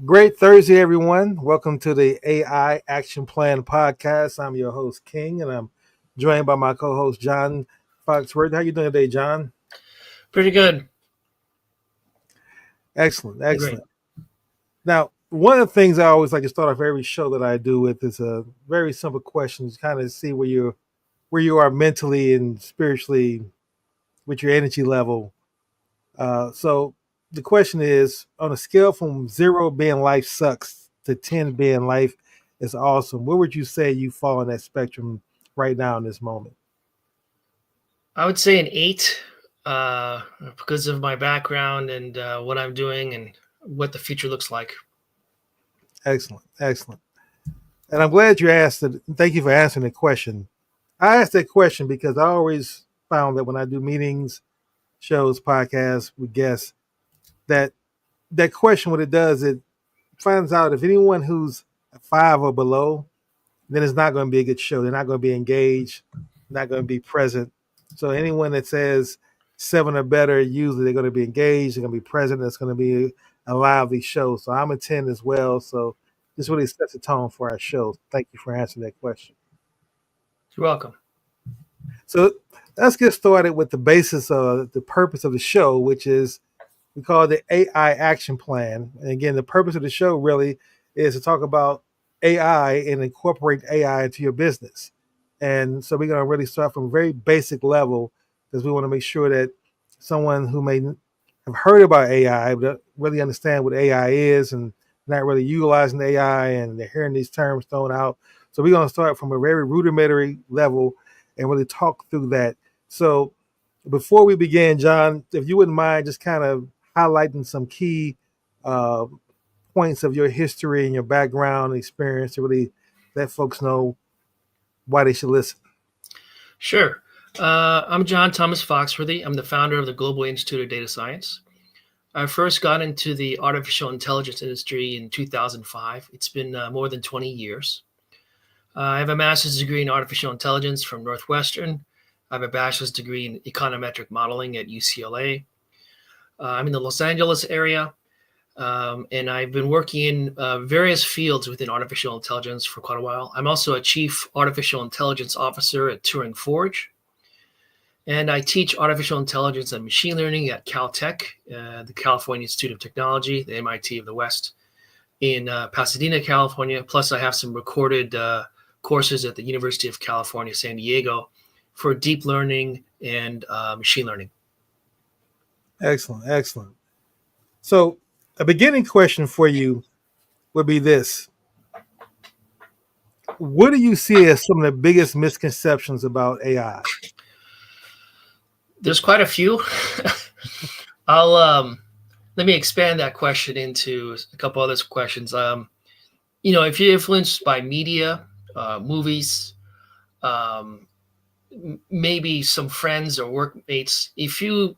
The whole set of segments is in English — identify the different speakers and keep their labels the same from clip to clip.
Speaker 1: Great Thursday, everyone. Welcome to the AI Action Plan podcast. I'm your host, King, and I'm joined by my co-host, John FoxWorthy. How you doing today, John?
Speaker 2: Pretty good.
Speaker 1: Excellent,
Speaker 2: Great.
Speaker 1: excellent. Now, one of the things I always like to start off every show that I do with is a very simple question to kind of see where you are mentally and spiritually with your energy level. So the question is, on a scale from 0 being life sucks to 10 being life is awesome, where would you say you fall on that spectrum right now in this moment?
Speaker 2: I would say an 8 because of my background and what I'm doing and what the future looks like.
Speaker 1: Excellent, excellent. And I'm glad you asked it. Thank you for answering the question. I asked that question because I always found that when I do meetings, shows, podcasts with guests, that that question, what it does, it finds out if anyone who's a 5 or below, then it's not going to be a good show. They're not going to be engaged, not going to be present. So anyone that says 7 or better, usually they're going to be engaged, they're going to be present. It's going to be a lively show. So I'm a 10 as well. So this really sets the tone for our show. Thank you for answering that question.
Speaker 2: You're welcome.
Speaker 1: So let's get started with the basis of the purpose of the show, which is we call it the AI action plan. And again, the purpose of the show really is to talk about AI and incorporate AI into your business. And so we're going to really start from a very basic level because we want to make sure that someone who may have heard about AI but really understand what AI is and not really utilizing AI and they're hearing these terms thrown out. So we're going to start from a very rudimentary level and really talk through that. So before we begin, John, if you wouldn't mind just kind of highlighting some key uh, points of your history and your background and experience to really let folks know why they should listen.
Speaker 2: Sure. I'm John Thomas Foxworthy. I'm the founder of the Global Institute of Data Science. I first got into the artificial intelligence industry in 2005. It's been more than 20 years. I have a master's degree in artificial intelligence from Northwestern. I have a bachelor's degree in econometric modeling at UCLA. I'm in the Los Angeles area, and I've been working in various fields within artificial intelligence for quite a while. I'm also a chief artificial intelligence officer at Turing Forge, and I teach artificial intelligence and machine learning at Caltech, the California Institute of Technology, the MIT of the West, in Pasadena, California. Plus, I have some recorded courses at the University of California, San Diego, for deep learning and machine learning.
Speaker 1: Excellent, excellent. So a beginning question for you would be this. What do you see as some of the biggest misconceptions about AI?
Speaker 2: There's quite a few. I'll let me expand that question into a couple other questions. If you're influenced by media, movies, um, maybe some friends or workmates, if you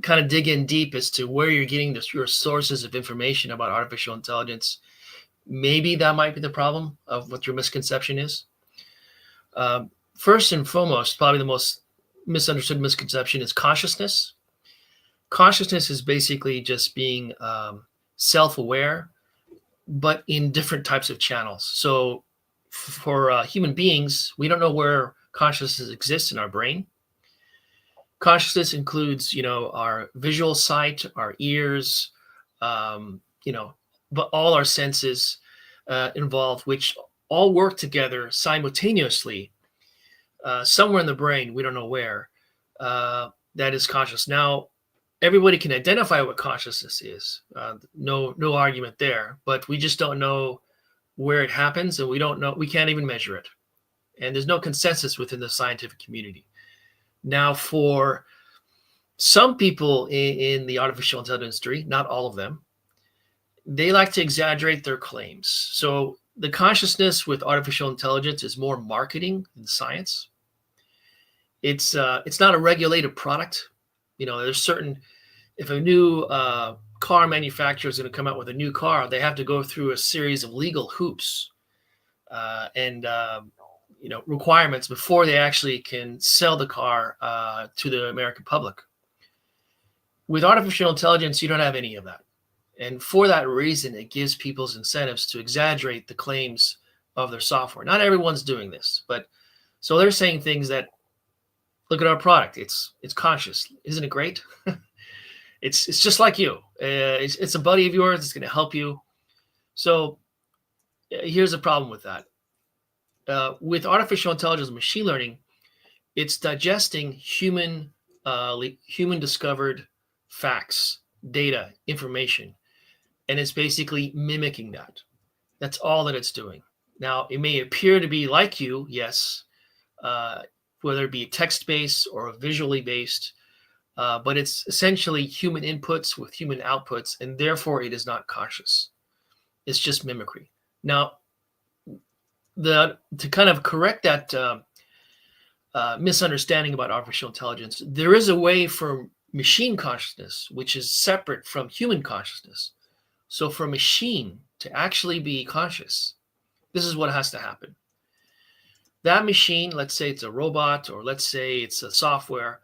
Speaker 2: kind of dig in deep as to where you're getting your sources of information about artificial intelligence, maybe that might be the problem of what your misconception is. First and foremost, probably the most misunderstood misconception is consciousness. Consciousness is basically just being self-aware, but in different types of channels. So for human beings, we don't know where consciousness exists in our brain. Consciousness includes, our visual sight, our ears, but all our senses involved, which all work together simultaneously somewhere in the brain. We don't know where that is conscious. Now, everybody can identify what consciousness is. No argument there, but we just don't know where it happens, and we can't even measure it. And there's no consensus within the scientific community. Now, for some people in the artificial intelligence industry, not all of them, they like to exaggerate their claims. So the consciousness with artificial intelligence is more marketing than science. It's not a regulated product. There's certain, if a new car manufacturer is going to come out with a new car, they have to go through a series of legal hoops and requirements before they actually can sell the car to the American public. With artificial intelligence, you don't have any of that. And for that reason, it gives people's incentives to exaggerate the claims of their software. Not everyone's doing this, but so they're saying things that, look at our product. It's conscious. Isn't it great? It's just like you. It's a buddy of yours. It's going to help you. So here's the problem with that. With artificial intelligence and machine learning, it's digesting human discovered facts, data, information, and it's basically mimicking that. That's all that it's doing. Now, it may appear to be like you, yes, whether it be text-based or visually based, but it's essentially human inputs with human outputs, and therefore it is not conscious. It's just mimicry. Now, to kind of correct that misunderstanding about artificial intelligence, there is a way for machine consciousness, which is separate from human consciousness. So for a machine to actually be conscious, this is what has to happen. That machine, let's say it's a robot, or let's say it's a software,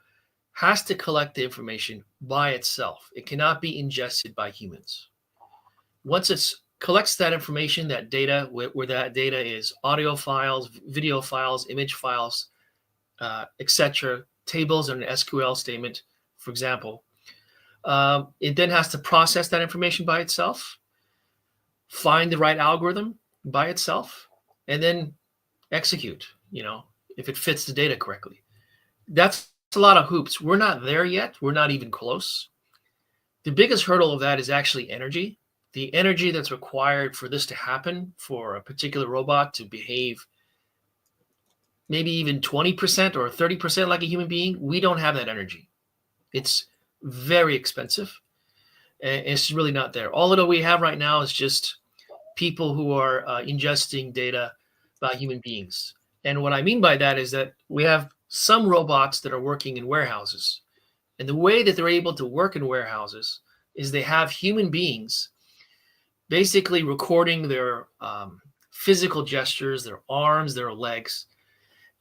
Speaker 2: has to collect the information by itself. It cannot be ingested by humans. Once it collects that information, that data, where that data is audio files, video files, image files, etc., tables and an SQL statement, for example, it then has to process that information by itself, find the right algorithm by itself, and then execute, if it fits the data correctly. That's a lot of hoops. We're not there yet. We're not even close. The biggest hurdle of that is actually energy. The energy that's required for this to happen, for a particular robot to behave maybe even 20% or 30% like a human being, we don't have that energy. It's very expensive. And it's really not there. All that we have right now is just people who are ingesting data by human beings. And what I mean by that is that we have some robots that are working in warehouses. And the way that they're able to work in warehouses is they have human beings basically recording their physical gestures, their arms, their legs,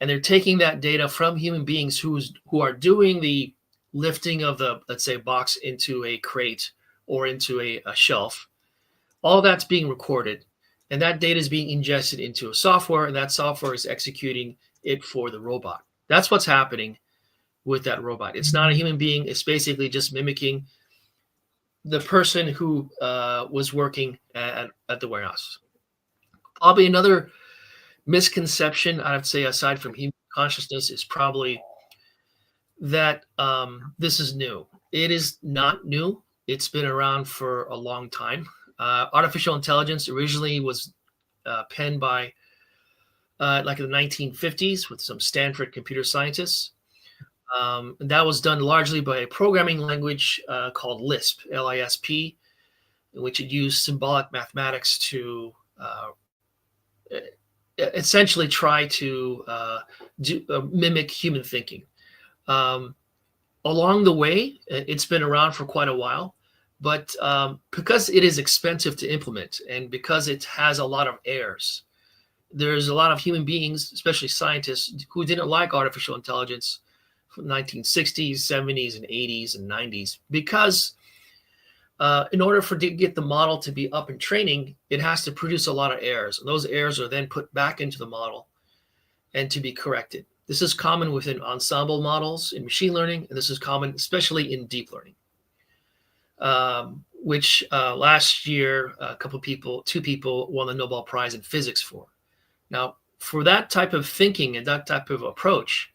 Speaker 2: and they're taking that data from human beings who are doing the lifting of the, let's say, box into a crate or into a shelf. All that's being recorded, and that data is being ingested into a software, and that software is executing it for the robot. That's what's happening with that robot. It's not a human being. It's basically just mimicking the person who was working at the warehouse. Probably another misconception, I'd say, aside from human consciousness, is probably that this is new. It is not new. It's been around for a long time. Artificial intelligence originally was penned by like in the 1950s with some Stanford computer scientists. And that was done largely by a programming language called Lisp, L-I-S-P, in which it used symbolic mathematics to essentially try to mimic human thinking. Along the way, it's been around for quite a while, but because it is expensive to implement and because it has a lot of errors, there's a lot of human beings, especially scientists, who didn't like artificial intelligence from the 1960s, 70s, and 80s and 90s, because in order to get the model to be up and training, it has to produce a lot of errors. And those errors are then put back into the model and to be corrected. This is common within ensemble models in machine learning, and this is common especially in deep learning, which last year, two people won the Nobel Prize in physics for. Now, for that type of thinking and that type of approach,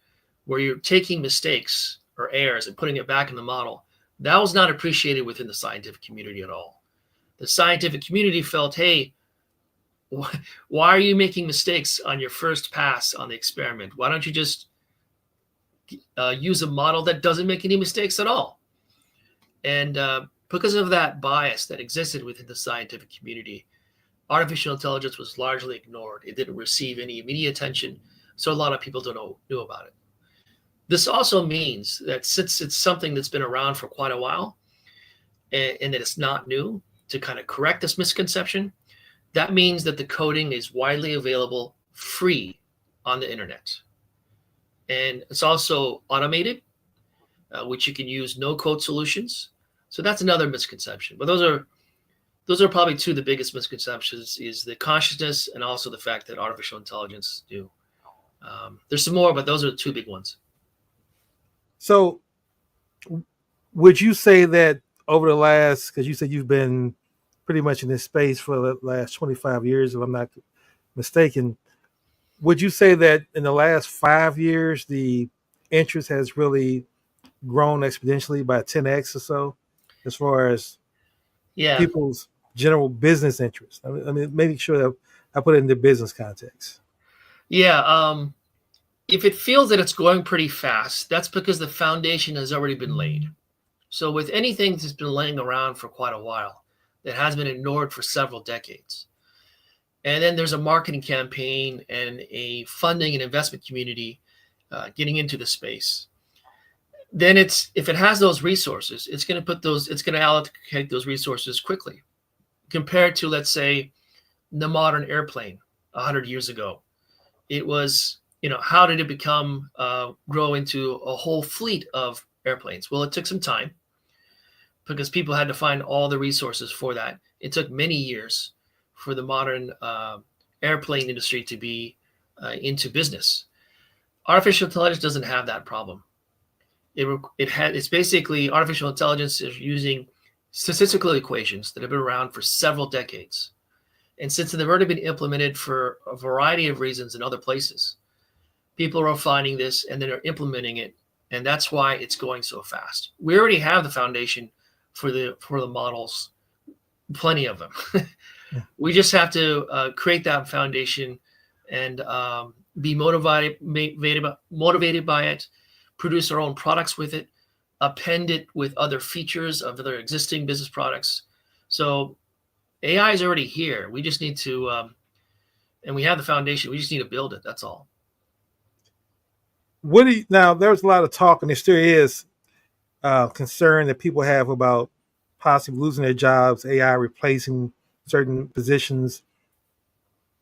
Speaker 2: where you're taking mistakes or errors and putting it back in the model, that was not appreciated within the scientific community at all. The scientific community felt, hey, why are you making mistakes on your first pass on the experiment? Why don't you just use a model that doesn't make any mistakes at all? And because of that bias that existed within the scientific community, artificial intelligence was largely ignored. It didn't receive any immediate attention, so a lot of people knew about it. This also means that since it's something that's been around for quite a while and that it's not new, to kind of correct this misconception, that means that the coding is widely available free on the internet. And it's also automated, which you can use no-code solutions. So that's another misconception. But those are those are probably two of the biggest misconceptions: is the consciousness and also the fact that artificial intelligence do. There's some more, but those are the two big ones.
Speaker 1: So, would you say that over the last, because you said you've been pretty much in this space for the last 25 years, if I'm not mistaken, would you say that in the last 5 years, the interest has really grown exponentially by 10x or so, as far as
Speaker 2: Yeah,
Speaker 1: people's general business interest? I mean, making sure that I put it in the business context.
Speaker 2: yeah. If it feels that it's going pretty fast, that's because the foundation has already been laid. So with anything that's been laying around for quite a while, that has been ignored for several decades, and then there's a marketing campaign and a funding and investment community getting into the space, then if it has those resources, it's going to allocate those resources quickly, compared to, let's say, the modern airplane 100 years ago. It was, how did it grow into a whole fleet of airplanes? Well, it took some time because people had to find all the resources for that. It took many years for the modern airplane industry to be into business. Artificial intelligence doesn't have that problem. It's basically, artificial intelligence is using statistical equations that have been around for several decades. And since they've already been implemented for a variety of reasons in other places, people are finding this and then are implementing it. And that's why it's going so fast. We already have the foundation for the models, plenty of them. We just have to create that foundation and be motivated by it, produce our own products with it, append it with other features of other existing business products. So AI is already here. We just need to, and we have the foundation. We just need to build it. That's all.
Speaker 1: Now, there's a lot of talk, and there still is concern that people have about possibly losing their jobs, AI replacing certain positions.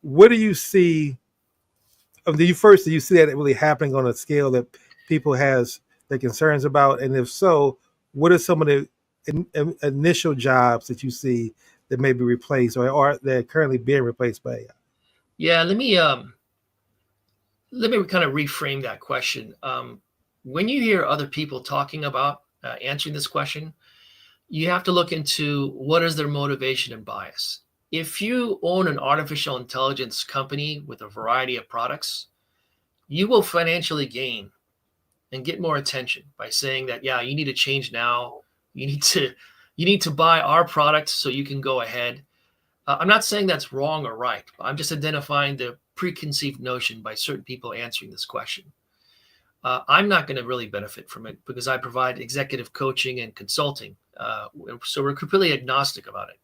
Speaker 1: What do you see? Do you see that really happening on a scale that people has their concerns about? And if so, what are some of the initial jobs that you see that may be replaced or are they're currently being replaced by AI?
Speaker 2: Yeah, let me kind of reframe that question. When you hear other people talking about answering this question, you have to look into what is their motivation and bias. If you own an artificial intelligence company with a variety of products, you will financially gain and get more attention by saying that, yeah, you need to change now. You need to buy our product so you can go ahead. I'm not saying that's wrong or right. I'm just identifying the preconceived notion by certain people answering this question. I'm not going to really benefit from it because I provide executive coaching and consulting. So we're completely agnostic about it.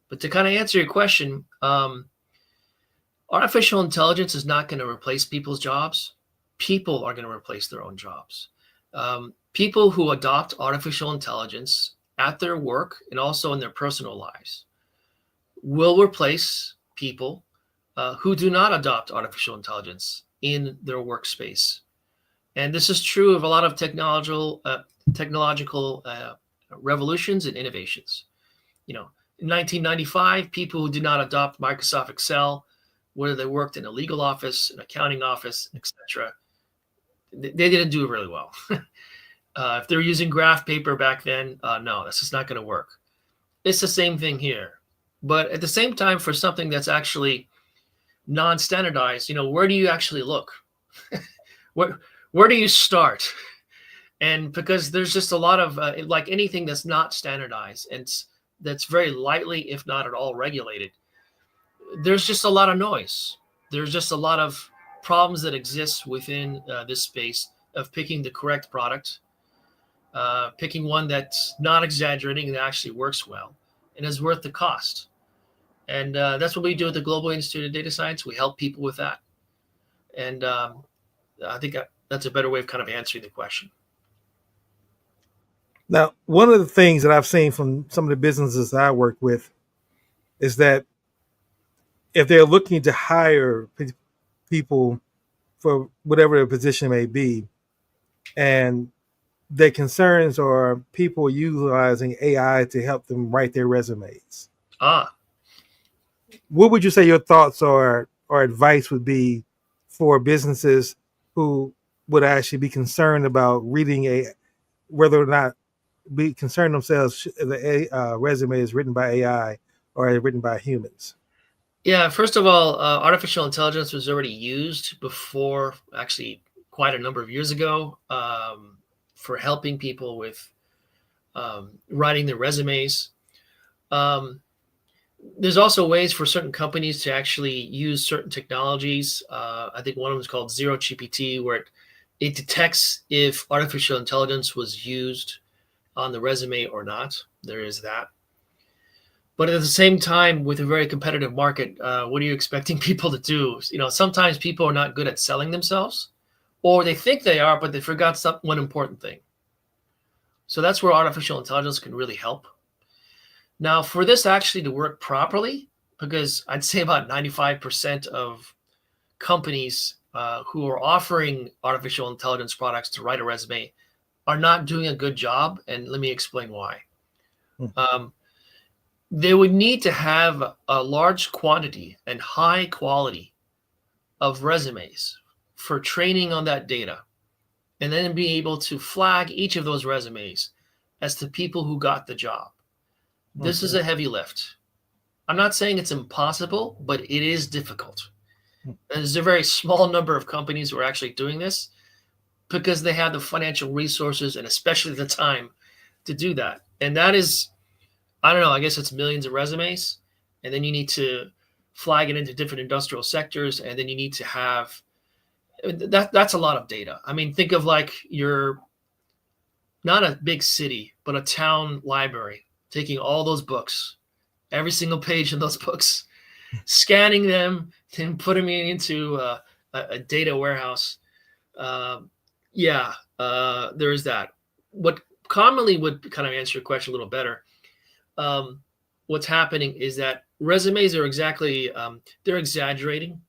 Speaker 2: But to kind of answer your question, artificial intelligence is not going to replace people's jobs. People are going to replace their own jobs. People who adopt artificial intelligence at their work and also in their personal lives will replace people who do not adopt artificial intelligence in their workspace. And this is true of a lot of technological revolutions and innovations. In 1995, people who did not adopt Microsoft Excel, whether they worked in a legal office, an accounting office, etc., they didn't do really well. If they're using graph paper back then, no, that's just not going to work. It's the same thing here. But at the same time, for something that's actually non-standardized, where do you actually look? Where do you start? And because there's just a lot of, like anything that's not standardized and that's very lightly, if not at all, regulated, there's just a lot of noise. There's just a lot of problems that exist within this space of picking the correct product, picking one that's not exaggerating and actually works well and is worth the cost. And that's what we do at the Global Institute of Data Science. We help people with that. And I think that's a better way of kind of answering the question.
Speaker 1: Now, one of the things that I've seen from some of the businesses I work with is that if they're looking to hire people for whatever their position may be, and their concerns are people utilizing AI to help them write their resumes.
Speaker 2: Ah,
Speaker 1: What would you say your thoughts or advice would be for businesses who would actually be concerned about reading whether or not be concerned themselves if the resume is written by AI or is written by humans?
Speaker 2: yeah. First of all, artificial intelligence was already used before, actually, quite a number of years ago, for helping people with writing their resumes. Um, there's also ways for certain companies to actually use certain technologies. I think one of them is called Zero GPT, where it detects if artificial intelligence was used on the resume or not. There is that. But at the same time, with a very competitive market, what are you expecting people to do? Sometimes people are not good at selling themselves, or they think they are, but they forgot one important thing. So that's where artificial intelligence can really help. Now, for this actually to work properly, because I'd say about 95% of companies who are offering artificial intelligence products to write a resume are not doing a good job. And let me explain why.
Speaker 1: Hmm.
Speaker 2: They would need to have a large quantity and high quality of resumes for training on that data, and then be able to flag each of those resumes as to people who got the job. This is a heavy lift. I'm not saying it's impossible, but it is difficult. And there's a very small number of companies who are actually doing this because they have the financial resources and especially the time to do that. And that is, I don't know, I guess it's millions of resumes. And then you need to flag it into different industrial sectors. And then you need to have that's a lot of data. I mean, think of like you're not a big city, but a town library, taking all those books, every single page in those books, scanning them, and putting them into a data warehouse. There is that. What commonly would kind of answer your question a little better. What's happening is that resumes are they're exaggerating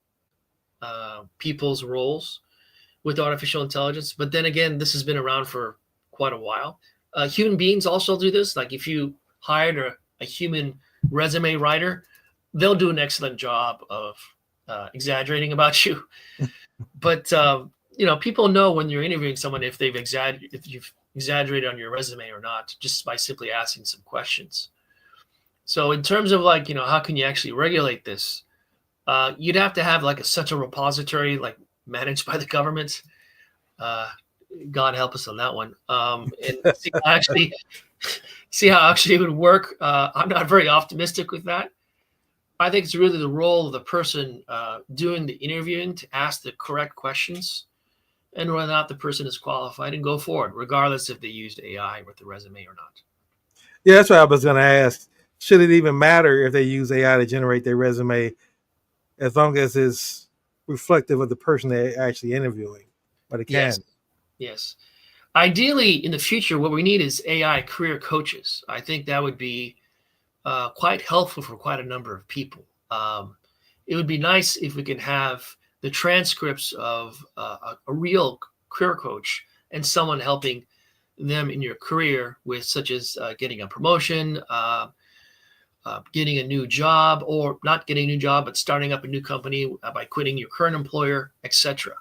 Speaker 2: people's roles with artificial intelligence. But then again, this has been around for quite a while. Human beings also do this. Like if you hired a human resume writer, they'll do an excellent job of exaggerating about you. But people know when you're interviewing someone if you've exaggerated on your resume or not, just by simply asking some questions. So in terms of how can you actually regulate this? You'd have to have like a central repository, like managed by the government. God help us on that one. And see how actually it would work. I'm not very optimistic with that. I think it's really the role of the person doing the interviewing to ask the correct questions and whether or not the person is qualified and go forward, regardless if they used AI with the resume or not.
Speaker 1: Yeah, that's what I was going to ask. Should it even matter if they use AI to generate their resume, as long as it's reflective of the person they're actually interviewing? But it can.
Speaker 2: Yes. Ideally, in the future, what we need is AI career coaches. I think that would be quite helpful for quite a number of people. It would be nice if we can have the transcripts of a real career coach and someone helping them in your career with such as getting a promotion, getting a new job, or not getting a new job, but starting up a new company by quitting your current employer, etc.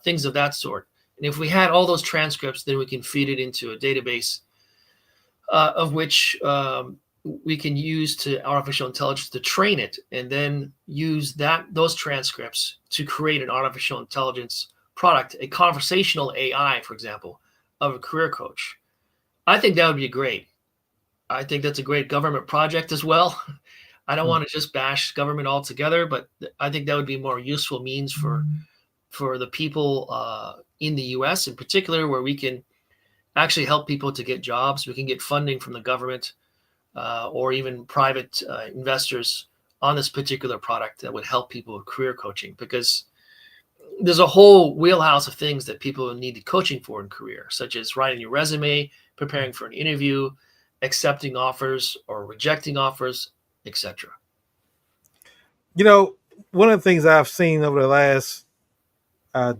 Speaker 2: Things of that sort. And if we had all those transcripts, then we can feed it into a database of which we can use to artificial intelligence to train it, and then use those transcripts to create an artificial intelligence product, a conversational AI, for example, of a career coach. I think that would be great. I think that's a great government project as well. I don't want to just bash government altogether, but I think that would be a more useful means for the people in the U.S. in particular, where we can actually help people to get jobs. We can get funding from the government or even private investors on this particular product that would help people with career coaching, because there's a whole wheelhouse of things that people need coaching for in career, such as writing your resume, preparing for an interview, accepting offers or rejecting offers, etc.
Speaker 1: One of the things I've seen over the last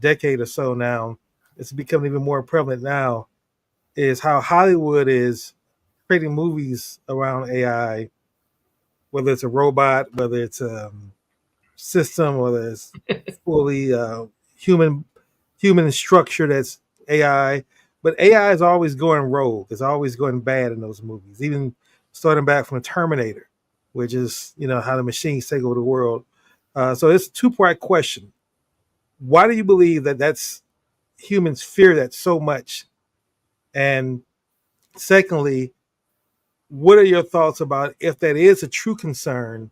Speaker 1: decade or so now, it's becoming even more prevalent now, is how Hollywood is creating movies around AI, whether it's a robot, whether it's a system, whether it's fully human human structure that's AI. But AI is always going rogue. It's always going bad in those movies, even starting back from Terminator, which is how the machines take over the world. So it's a two-part question. Why do you believe that that's humans fear that so much? And secondly, what are your thoughts about if that is a true concern?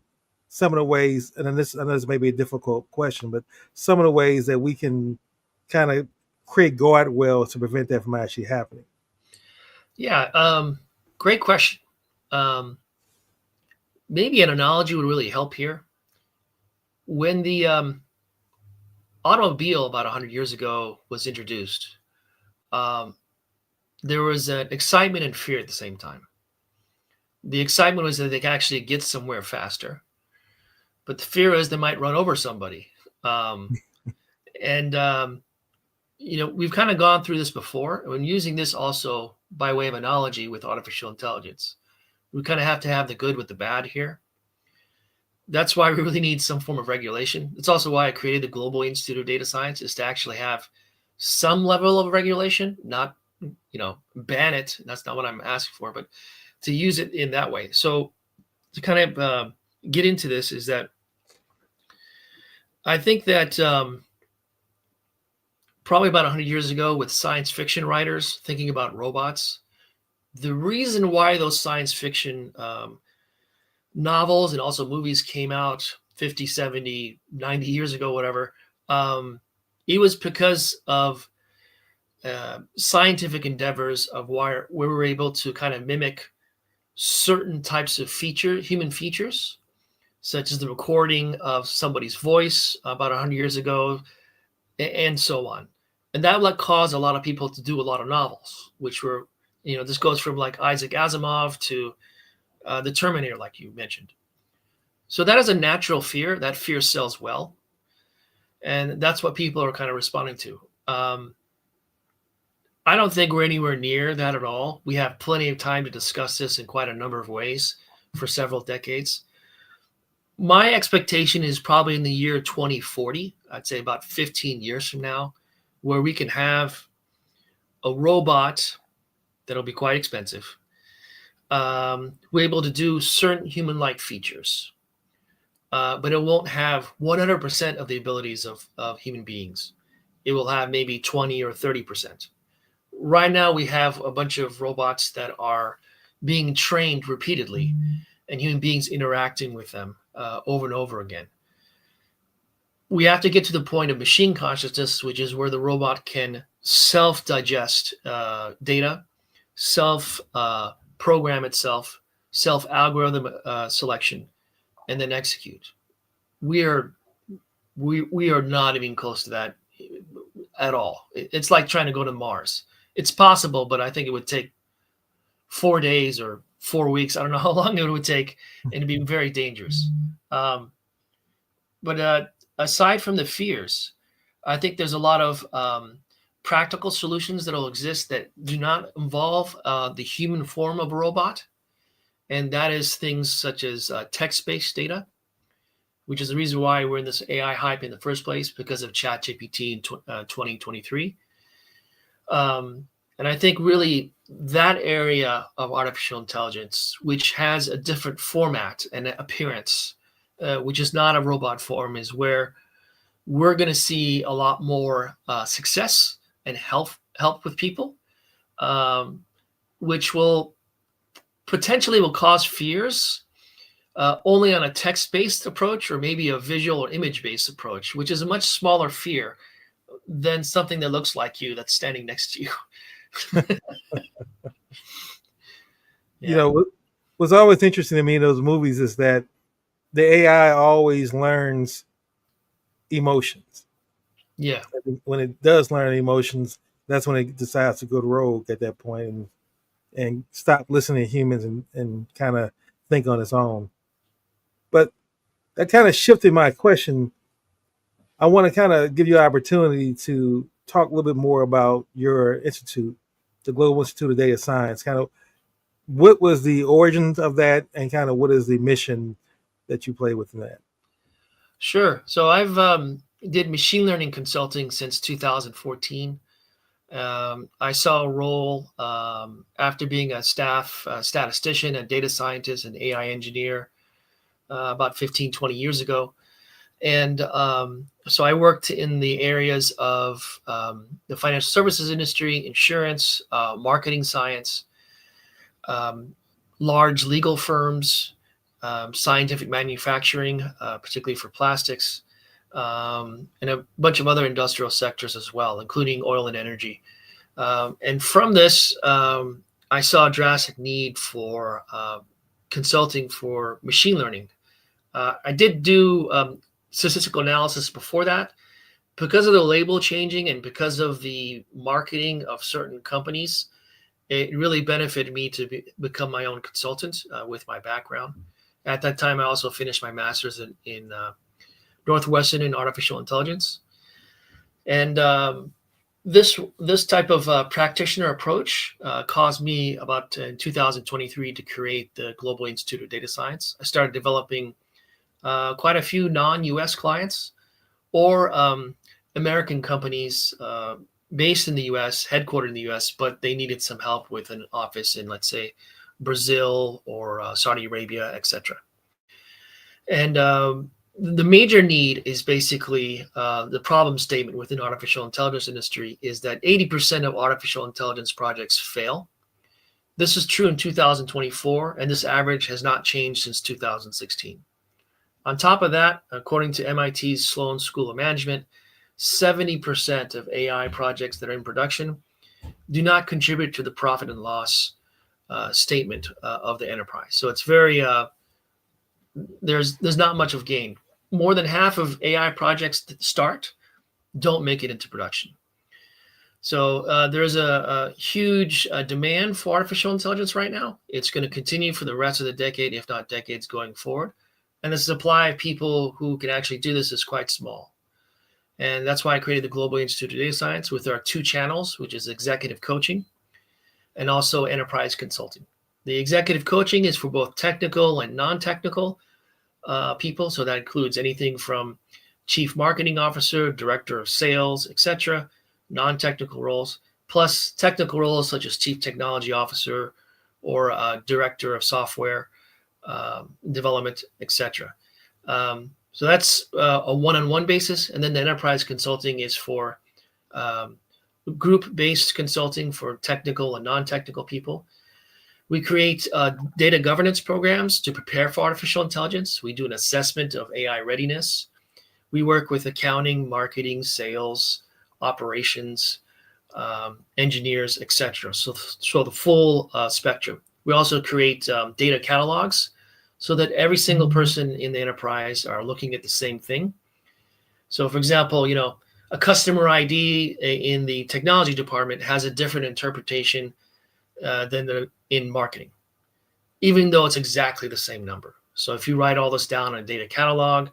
Speaker 1: Some of the ways, and then I know this may be a difficult question, but some of the ways that we can kind of create guardrails to prevent that from actually happening.
Speaker 2: Yeah, great question. Um, Maybe an analogy would really help here. When the automobile about 100 years ago was introduced, um, there was an excitement and fear at the same time. The excitement was that they could actually get somewhere faster, but the fear is they might run over somebody. Um, and we've kind of gone through this before. When using this also by way of analogy with artificial intelligence, we kind of have to have the good with the bad here. That's why we really need some form of regulation. It's also why I created the Global Institute of Data Science, is to actually have some level of regulation, not ban it. That's not what I'm asking for, but to use it in that way. So to kind of get into this is that I think that probably about 100 years ago, with science fiction writers thinking about robots, the reason why those science fiction novels and also movies came out 50, 70, 90 years ago, whatever, it was because of scientific endeavors of where we were able to kind of mimic certain types of human features, such as the recording of somebody's voice about 100 years ago, and so on. And that caused a lot of people to do a lot of novels, which were, this goes from like Isaac Asimov to the Terminator, like you mentioned. So that is a natural fear. That fear sells well. And that's what people are kind of responding to. I don't think we're anywhere near that at all. We have plenty of time to discuss this in quite a number of ways for several decades. My expectation is probably in the year 2040, I'd say about 15 years from now, where we can have a robot that'll be quite expensive. We're able to do certain human-like features, but it won't have 100% of the abilities of human beings. It will have maybe 20 or 30%. Right now, we have a bunch of robots that are being trained repeatedly, and human beings interacting with them over and over again. We have to get to the point of machine consciousness, which is where the robot can self-digest data, self-program itself, self-algorithm selection, and then execute. We are not even close to that at all. It's like trying to go to Mars. It's possible, but I think it would take 4 days or 4 weeks. I don't know how long it would take, and it'd be very dangerous. But aside from the fears, I think there's a lot of practical solutions that will exist that do not involve the human form of a robot. And that is things such as text-based data, which is the reason why we're in this AI hype in the first place, because of ChatGPT in 2023. And I think really that area of artificial intelligence, which has a different format and appearance, which is not a robot form, is where we're going to see a lot more success and help with people, which will potentially cause fears only on a text-based approach, or maybe a visual or image-based approach, which is a much smaller fear than something that looks like you that's standing next to you.
Speaker 1: What's always interesting to me in those movies is that the AI always learns emotions.
Speaker 2: Yeah.
Speaker 1: When it does learn emotions, that's when it decides to go rogue at that point and stop listening to humans and kind of think on its own. But that kind of shifted my question. I want to kind of give you an opportunity to talk a little bit more about your institute the Global Institute of Data Science. Kind of what was the origins of that, and kind of what is the mission that you play within that?
Speaker 2: Sure. So I've did machine learning consulting since 2014. I saw a role after being a staff statistician, a data scientist, and AI engineer about 15, 20 years ago. And so I worked in the areas of the financial services industry, insurance, marketing science, large legal firms, scientific manufacturing, particularly for plastics, and a bunch of other industrial sectors as well, including oil and energy. And from this, I saw a drastic need for consulting for machine learning. I did do statistical analysis before that. Because of the label changing and because of the marketing of certain companies, it really benefited me to become my own consultant with my background. At that time, I also finished my master's in Northwestern in artificial intelligence. And this type of practitioner approach caused me about in 2023 to create the Global Institute of Data Science. I started developing quite a few non-US clients or American companies based in the US, headquartered in the US, but they needed some help with an office in, let's say, Brazil or Saudi Arabia, etc. And the major need is basically the problem statement within artificial intelligence industry is that 80% of artificial intelligence projects fail. This is true in 2024, and this average has not changed since 2016. On top of that, according to MIT's Sloan School of Management, 70% of AI projects that are in production do not contribute to the profit and loss statement of the enterprise. So it's very there's not much of gain. More than half of AI projects that start don't make it into production. So there's a huge demand for artificial intelligence right now. It's going to continue for the rest of the decade, if not decades going forward. And the supply of people who can actually do this is quite small. And that's why I created the Global Institute of Data Science with our two channels, which is executive coaching and also enterprise consulting. The executive coaching is for both technical and non-technical people. So that includes anything from chief marketing officer, director of sales, etc., non-technical roles, plus technical roles such as chief technology officer or director of software development, etc. So that's a one-on-one basis. And then the enterprise consulting is for group-based consulting for technical and non-technical people. We create data governance programs to prepare for artificial intelligence. We do an assessment of AI readiness. We work with accounting, marketing, sales, operations, engineers, etc. So the full spectrum. We also create data catalogs so that every single person in the enterprise are looking at the same thing. So, for example, a customer ID in the technology department has a different interpretation than in marketing, even though it's exactly the same number. So if you write all this down in a data catalog,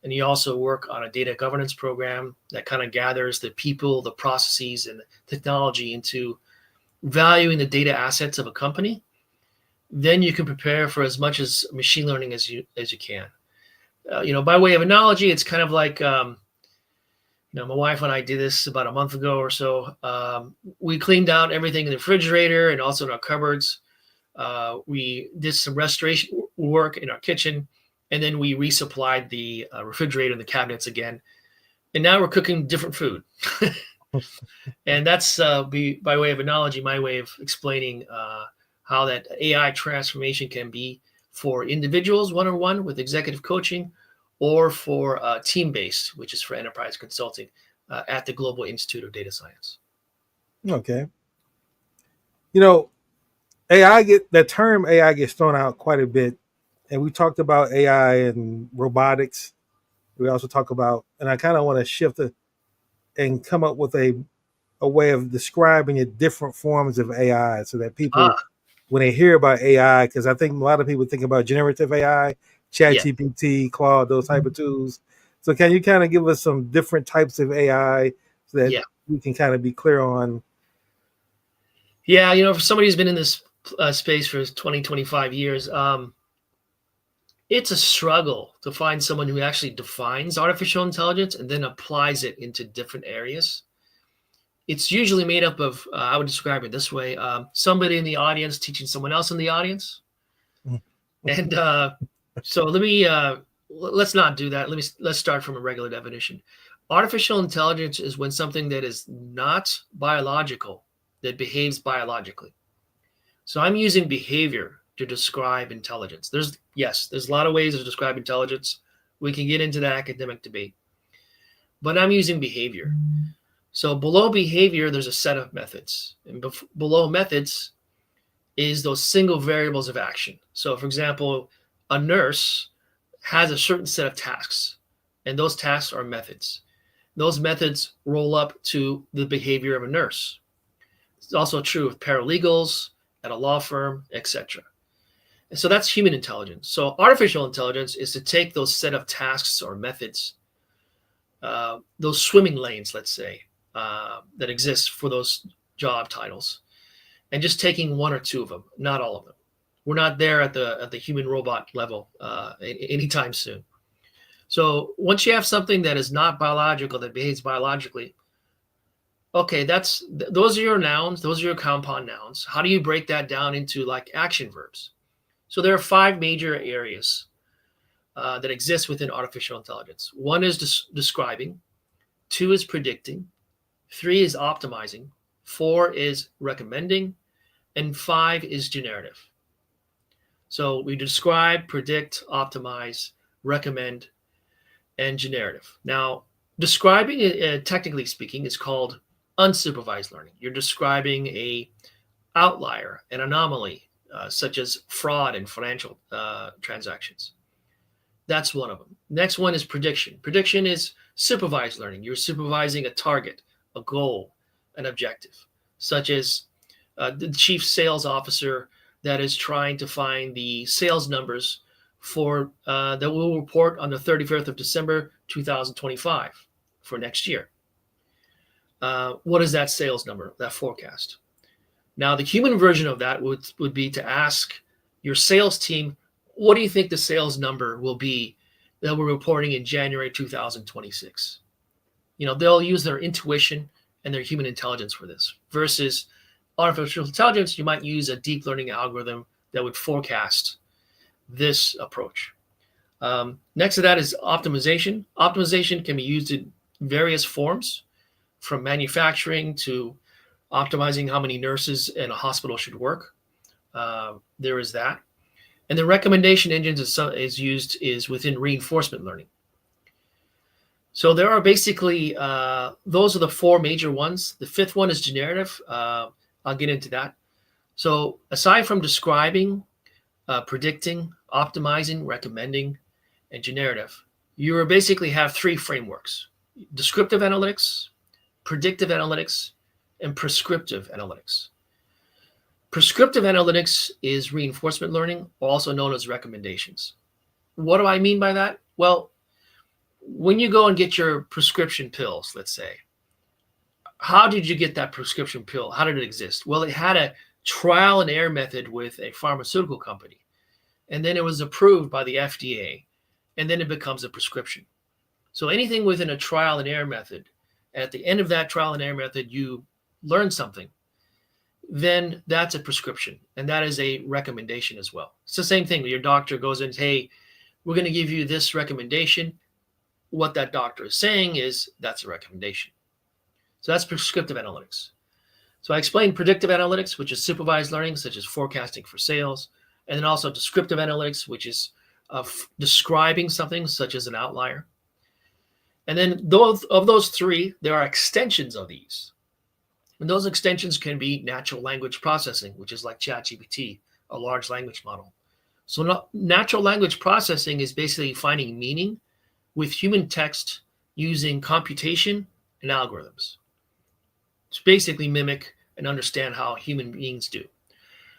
Speaker 2: and you also work on a data governance program that kind of gathers the people, the processes, and the technology into valuing the data assets of a company, then you can prepare for as much as machine learning as you can. By way of analogy, it's kind of like, my wife and I did this about a month ago or so. We cleaned out everything in the refrigerator and also in our cupboards. We did some restoration work in our kitchen, and then we resupplied the refrigerator and the cabinets again. And now we're cooking different food. And that's by way of analogy, my way of explaining how that AI transformation can be for individuals one-on-one with executive coaching, or for team-based, which is for enterprise consulting at the Global Institute of Data Science.
Speaker 1: Okay. That term AI gets thrown out quite a bit. And we talked about AI and robotics. We also talk about, and I kind of want to shift and come up with a way of describing it, different forms of AI, so that people, when they hear about AI, because I think a lot of people think about generative AI, ChatGPT, Claude, those type of tools. So can you kind of give us some different types of AI so that we can kind of be clear on?
Speaker 2: Yeah, for somebody who's been in this space for 20, 25 years, it's a struggle to find someone who actually defines artificial intelligence and then applies it into different areas. It's usually made up of, I would describe it this way, somebody in the audience teaching someone else in the audience. And so let's not do that. Let's start from a regular definition. Artificial intelligence is when something that is not biological, that behaves biologically. So I'm using behavior to describe intelligence. There's a lot of ways to describe intelligence. We can get into that academic debate, but I'm using behavior. So below behavior, there's a set of methods, and below methods is those single variables of action. So for example, a nurse has a certain set of tasks, and those tasks are methods. Those methods roll up to the behavior of a nurse. It's also true of paralegals at a law firm, etc. And so that's human intelligence. So artificial intelligence is to take those set of tasks or methods, those swimming lanes, let's say, that exist for those job titles, and just taking one or two of them, not all of them. We're not there at the human robot level anytime soon. So once you have something that is not biological, that behaves biologically, okay, those are your nouns, those are your compound nouns. How do you break that down into like action verbs? So there are 5 major areas that exist within artificial intelligence. 1 is describing, 2 is predicting, 3 is optimizing, 4 is recommending, and 5 is generative. So we describe, predict, optimize, recommend, and generative. Now, describing, technically speaking, is called unsupervised learning. You're describing a outlier, an anomaly, such as fraud in financial transactions. That's one of them. Next one is prediction. Prediction is supervised learning. You're supervising a target, a goal, an objective, such as the chief sales officer that is trying to find the sales numbers for that will report on the 31st of December 2025 for next year. What is that sales number, that forecast? Now, the human version of that would be to ask your sales team, what do you think the sales number will be that we're reporting in January 2026? They'll use their intuition and their human intelligence for this. Versus artificial intelligence, you might use a deep learning algorithm that would forecast this approach. Next to that is optimization. Optimization can be used in various forms, from manufacturing to optimizing how many nurses in a hospital should work. There is that. And the recommendation engines is within reinforcement learning. So there are basically, those are the 4 major ones. The 5th one is generative. I'll get into that. So aside from describing, predicting, optimizing, recommending, and generative, you basically have 3 frameworks: descriptive analytics, predictive analytics, and prescriptive analytics. Prescriptive analytics is reinforcement learning, also known as recommendations. What do I mean by that? Well, when you go and get your prescription pills, let's say, how did you get that prescription pill? How did it exist? Well, it had a trial and error method with a pharmaceutical company, and then it was approved by the FDA, and then it becomes a prescription. So anything within a trial and error method, at the end of that trial and error method, you learn something, then that's a prescription, and that is a recommendation as well. It's the same thing. Your doctor goes in, hey, we're going to give you this recommendation. What that doctor is saying is that's a recommendation. So that's prescriptive analytics. So I explained predictive analytics, which is supervised learning, such as forecasting for sales, and then also descriptive analytics, which is describing something, such as an outlier. And then of those 3, there are extensions of these. And those extensions can be natural language processing, which is like ChatGPT, a large language model. So natural language processing is basically finding meaning with human text using computation and algorithms. To basically mimic and understand how human beings do.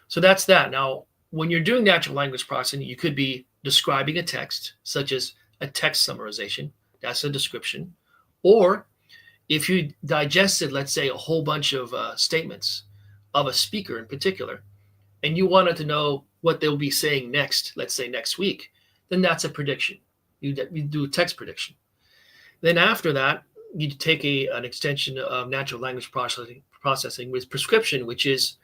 Speaker 2: So that's that. Now, when you're doing natural language processing, you could be describing a text, such as a text summarization. That's a description. Or if you digested, let's say, a whole bunch of statements of a speaker in particular, and you wanted to know what they'll be saying next, let's say next week, then that's a prediction. You do a text prediction. Then after that, you take an extension of natural language processing with prescription, which is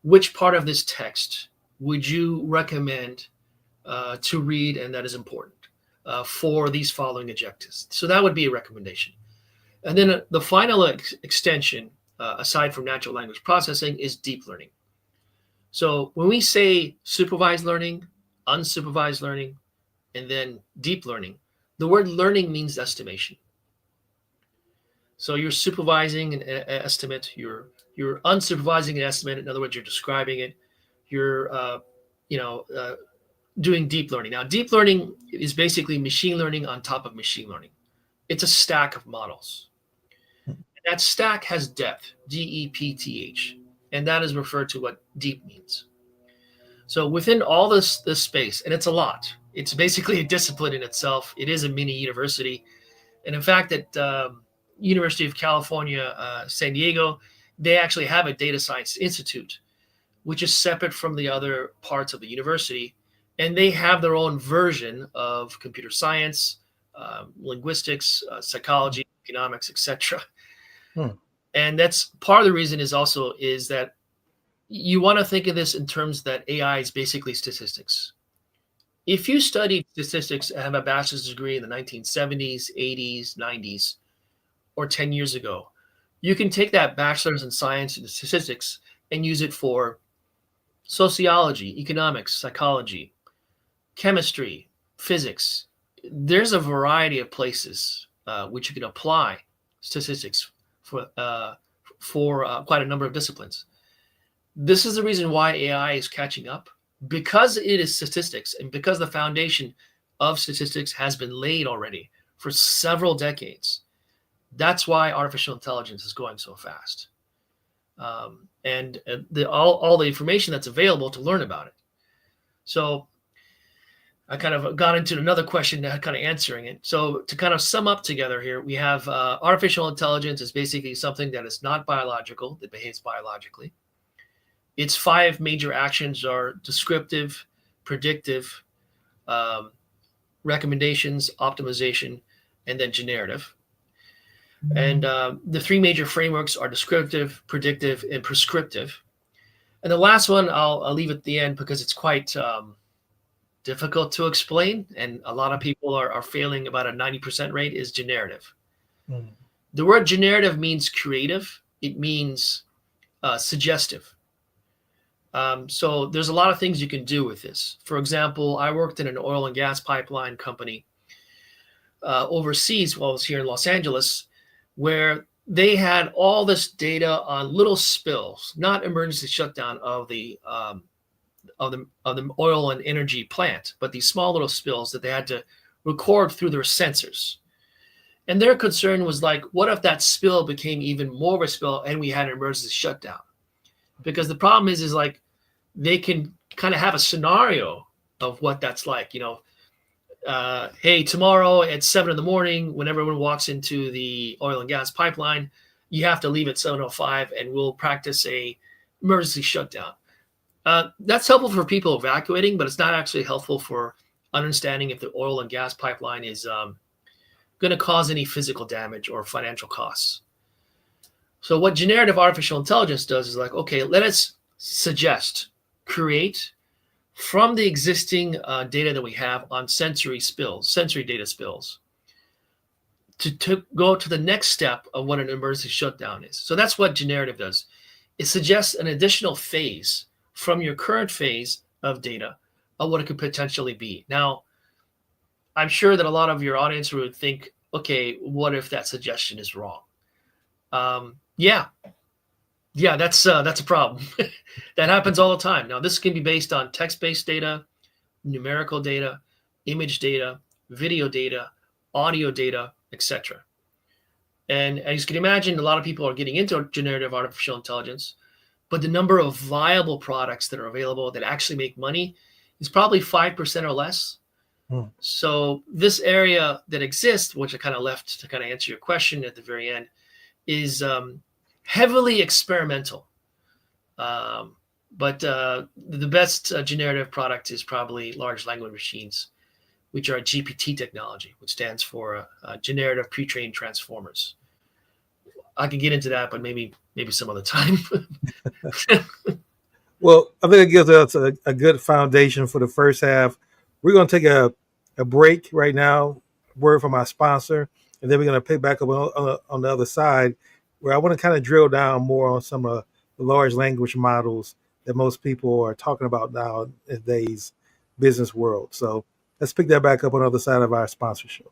Speaker 2: which part of this text would you recommend to read, and that is important for these following objectives. So that would be a recommendation. And then the final extension, aside from natural language processing, is deep learning. So when we say supervised learning, unsupervised learning, and then deep learning, the word learning means estimation. So you're supervising an estimate, you're unsupervising an estimate. In other words, you're describing it. You're doing deep learning. Now, deep learning is basically machine learning on top of machine learning. It's a stack of models. And that stack has depth, D-E-P-T-H, and that is referred to what deep means. So within all this space, and it's a lot, it's basically a discipline in itself. It is a mini university. And in fact, at University of California, San Diego, they actually have a data science institute, which is separate from the other parts of the university. And they have their own version of computer science, linguistics, psychology, economics, etc. And that's part of the reason is that you want to think of this in terms that AI is basically statistics. If you studied statistics and have a bachelor's degree in the 1970s, 80s, 90s, or 10 years ago, you can take that bachelor's in science and statistics and use it for sociology, economics, psychology, chemistry, physics. There's a variety of places which you can apply statistics for quite a number of disciplines. This is the reason why AI is catching up, because it is statistics and because the foundation of statistics has been laid already for several decades. That's why artificial intelligence is going so fast. And all the information that's available to learn about it. So I kind of got into another question, kind of answering it. So to kind of sum up together here, we have artificial intelligence is basically something that is not biological, that behaves biologically. Its 5 major actions are descriptive, predictive, recommendations, optimization, and then generative. And the 3 major frameworks are descriptive, predictive, and prescriptive. And the last one I'll leave at the end because it's quite difficult to explain, and a lot of people are failing about a 90% rate, is generative. The word generative means creative. It means suggestive. So there's a lot of things you can do with this. For example, I worked in an oil and gas pipeline company overseas while I was here in Los Angeles, where they had all this data on little spills, not emergency shutdown of the oil and energy plant, but these small little spills that they had to record through their sensors. And their concern was like, what if that spill became even more of a spill and we had an emergency shutdown? Because the problem is like they can kind of have a scenario of what that's like. Hey, tomorrow at 7 a.m, when everyone walks into the oil and gas pipeline, you have to leave at 7:05, and we'll practice a emergency shutdown. That's helpful for people evacuating, but it's not actually helpful for understanding if the oil and gas pipeline is going to cause any physical damage or financial costs. So what generative artificial intelligence does is like, okay, let us suggest, create from the existing data that we have on sensory data spills, to go to the next step of what an emergency shutdown is. So that's what generative does. It suggests an additional phase from your current phase of data of what it could potentially be. Now, I'm sure that a lot of your audience would think, okay, what if that suggestion is wrong? Yeah, that's a problem. That happens all the time. Now, this can be based on text-based data, numerical data, image data, video data, audio data, etc. And as you can imagine, a lot of people are getting into generative artificial intelligence, but the number of viable products that are available that actually make money is probably 5% or less. So this area that exists, which I kind of left to kind of answer your question at the very end, is heavily experimental. But the best generative product is probably large language machines, which are GPT technology, which stands for generative pre-trained transformers. I could get into that, but maybe some other time.
Speaker 1: Well, I think it gives us a good foundation for the first half. We're going to take a break right now, word from our sponsor, and then we're going to pick back up on the other side, where I want to kind of drill down more on some of the large language models that most people are talking about now in today's business world. So let's pick that back up on the other side of our sponsorship.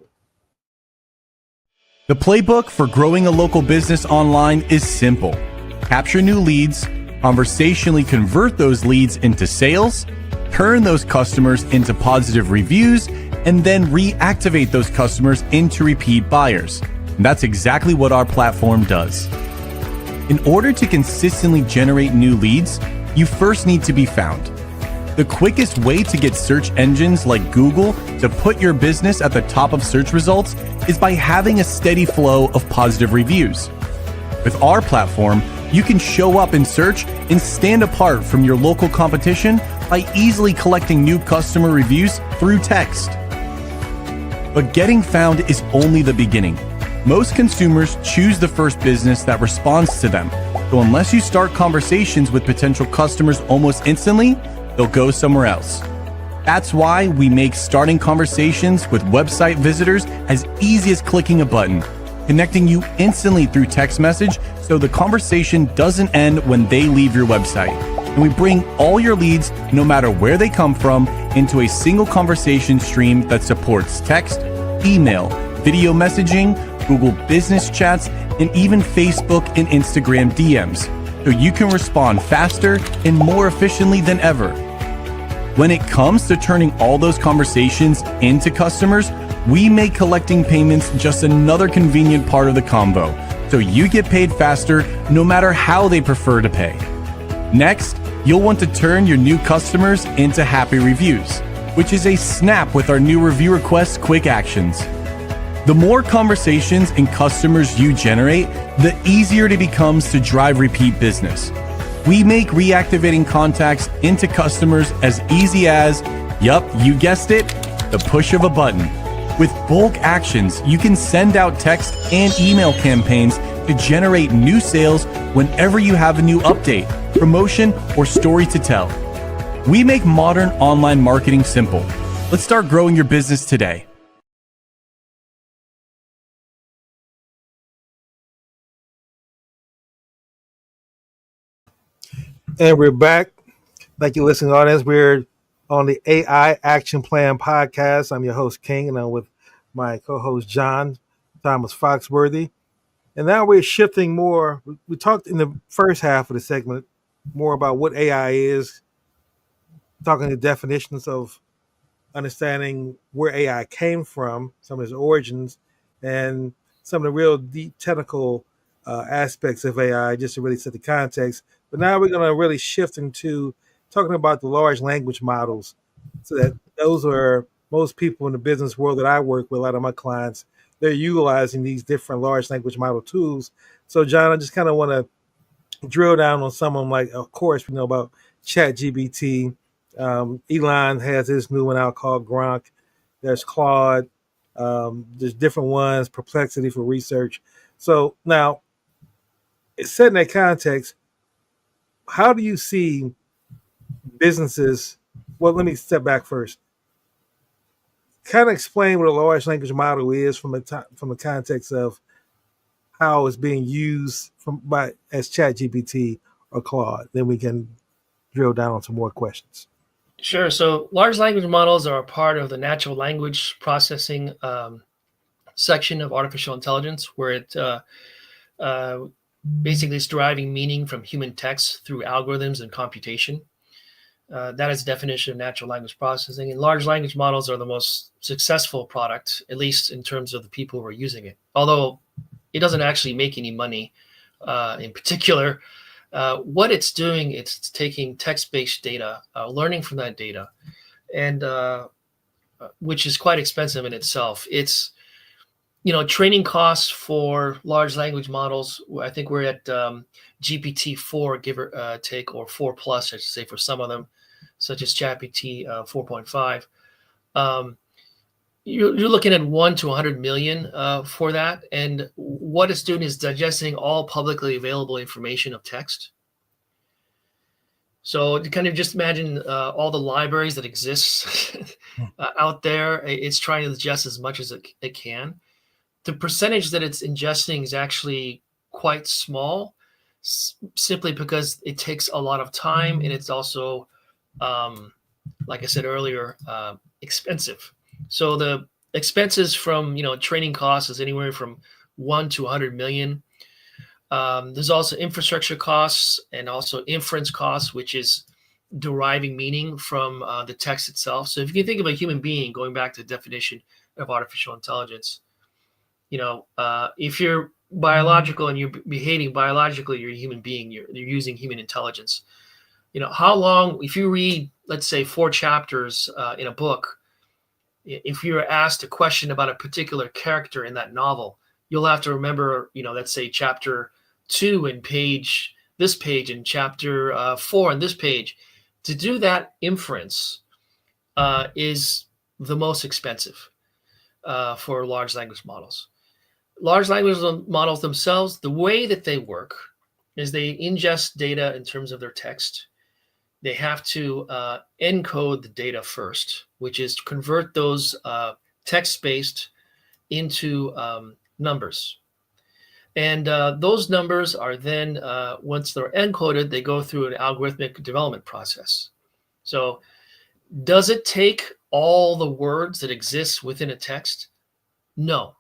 Speaker 3: The playbook for growing a local business online is simple. Capture new leads, conversationally convert those leads into sales, turn those customers into positive reviews, and then reactivate those customers into repeat buyers. And that's exactly what our platform does. In order to consistently generate new leads, you first need to be found. The quickest way to get search engines like Google to put your business at the top of search results is by having a steady flow of positive reviews. With our platform, you can show up in search and stand apart from your local competition by easily collecting new customer reviews through text. But getting found is only the beginning. Most consumers choose the first business that responds to them. So unless you start conversations with potential customers almost instantly, they'll go somewhere else. That's why we make starting conversations with website visitors as easy as clicking a button, connecting you instantly through text message so the conversation doesn't end when they leave your website. And we bring all your leads, no matter where they come from, into a single conversation stream that supports text, email, video messaging, Google Business Chats, and even Facebook and Instagram DMs, so you can respond faster and more efficiently than ever. When it comes to turning all those conversations into customers, we make collecting payments just another convenient part of the combo, so you get paid faster no matter how they prefer to pay. Next, you'll want to turn your new customers into happy reviews, which is a snap with our new review request quick actions. The more conversations and customers you generate, the easier it becomes to drive repeat business. We make reactivating contacts into customers as easy as, yup, you guessed it, the push of a button. With bulk actions, you can send out text and email campaigns to generate new sales whenever you have a new update, promotion, or story to tell. We make modern online marketing simple. Let's start growing your business today.
Speaker 1: And we're back. Thank you, listening audience. We're on the AI Action Plan podcast. I'm your host, King, and I'm with my co-host, John FoxWorthy. And now we're shifting more. We talked in the first half of the segment more about what AI is, talking the definitions of understanding where AI came from, some of its origins, and some of the real deep technical aspects of AI, just to really set the context. But now we're going to really shift into talking about the large language models, so that those are most people in the business world that I work with, a lot of my clients, they're utilizing these different large language model tools. So, John, I just kind of want to drill down on some of them. Like, of course, we know about ChatGPT. Elon has his new one out called Gronk. There's Claude. There's different ones, Perplexity for research. So now, set in that context, how do you see businesses? Well, let me step back first. Kind of explain what a large language model is from the context of how it's being used as ChatGPT or Claude. Then we can drill down on some more questions.
Speaker 2: Sure. So large language models are a part of the natural language processing section of artificial intelligence, where it basically is deriving meaning from human text through algorithms and computation. That is the definition of natural language processing. And large language models are the most successful product, at least in terms of the people who are using it. Although it doesn't actually make any money in particular. What it's doing, it's taking text-based data, learning from that data, and which is quite expensive in itself. It's training costs for large language models, I think we're at GPT-4, give or take, or 4 plus, I should say, for some of them, such as ChatGPT 4.5. You're looking at 1 to 100 million for that. And what it's doing is digesting all publicly available information of text. So to kind of just imagine all the libraries that exist out there, it's trying to digest as much as it can. The percentage that it's ingesting is actually quite small, simply because it takes a lot of time, and it's also, like I said earlier, expensive. So the expenses from training costs is anywhere from 1 to 100 million. There's also infrastructure costs and also inference costs, which is deriving meaning from the text itself. So if you can think of a human being, going back to the definition of artificial intelligence, if you're biological and you're behaving biologically, you're a human being, you're using human intelligence. How long, if you read, let's say, 4 chapters in a book, if you're asked a question about a particular character in that novel, you'll have to remember, let's say chapter 2 and this page and chapter 4 and this page. To do that inference is the most expensive for large language models. Large language models themselves, the way that they work is they ingest data in terms of their text. They have to encode the data first, which is to convert those text-based into numbers. And those numbers are then, once they're encoded, they go through an algorithmic development process. So does it take all the words that exist within a text? No,